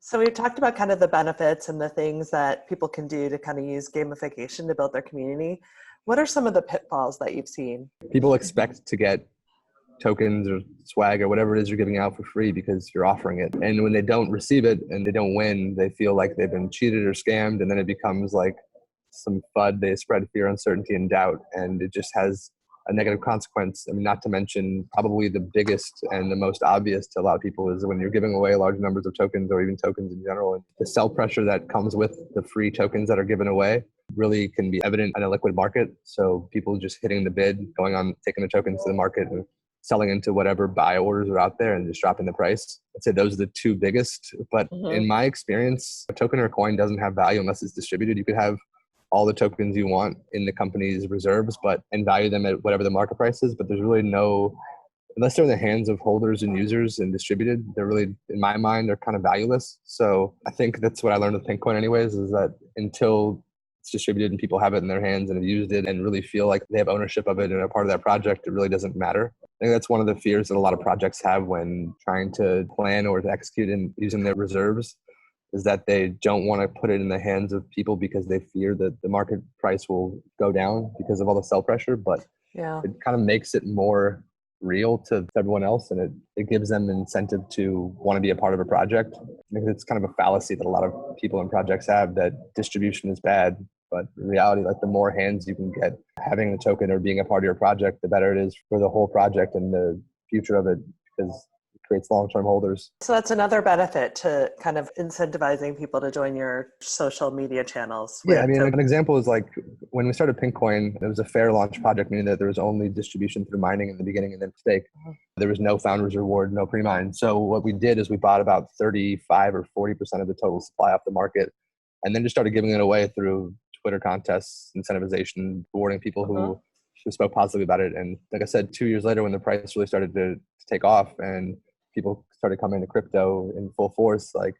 So we've talked about kind of the benefits and the things that people can do to kind of use gamification to build their community. What are some of the pitfalls that you've seen? People expect to get tokens or swag or whatever it is you're giving out for free because you're offering it. And when they don't receive it and they don't win, they feel like they've been cheated or scammed. And then it becomes like some FUD. They spread fear, uncertainty, and doubt. And it just has a negative consequence. I mean, not to mention probably the biggest and the most obvious to a lot of people is when you're giving away large numbers of tokens or even tokens in general. And the sell pressure that comes with the free tokens that are given away really can be evident in a liquid market. So people just hitting the bid, going on, taking the tokens to the market and selling into whatever buy orders are out there and just dropping the price. I'd say those are the two biggest. But in my experience, a token or a coin doesn't have value unless it's distributed. You could have all the tokens you want in the company's reserves, and value them at whatever the market price is. But there's really unless they're in the hands of holders and users and distributed, they're really, in my mind, they're kind of valueless. So I think that's what I learned with Pinkcoin anyways, is that until it's distributed and people have it in their hands and have used it and really feel like they have ownership of it and are part of that project, it really doesn't matter. I think that's one of the fears that a lot of projects have when trying to plan or to execute and using their reserves, is that they don't want to put it in the hands of people because they fear that the market price will go down because of all the sell pressure. But it kind of makes it more real to everyone else, and it gives them an incentive to want to be a part of a project. I think it's kind of a fallacy that a lot of people in projects have, that distribution is bad. But in reality, like the more hands you can get having the token or being a part of your project, the better it is for the whole project and the future of it, because creates long-term holders. So that's another benefit to kind of incentivizing people to join your social media channels. Yeah, I mean, an example is like when we started Pinkcoin, it was a fair launch project, meaning that there was only distribution through mining in the beginning and then stake. There was no founder's reward, no pre-mine. So what we did is we bought about 35 or 40% of the total supply off the market, and then just started giving it away through Twitter contests, incentivization, rewarding people who spoke positively about it. And like I said, 2 years later, when the price really started to take off and people started coming to crypto in full force, like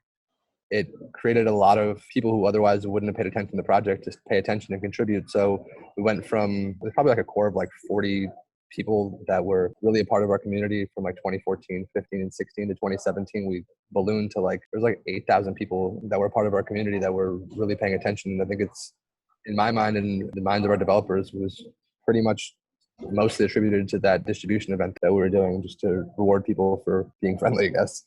it created a lot of people who otherwise wouldn't have paid attention to the project to pay attention and contribute. So we went from, there's probably like a core of like 40 people that were really a part of our community from like 2014, 15, and 16 to 2017. We ballooned to like, there's like 8,000 people that were part of our community that were really paying attention. And I think it's, in my mind and the minds of our developers, was pretty much mostly attributed to that distribution event that we were doing, just to reward people for being friendly, I guess.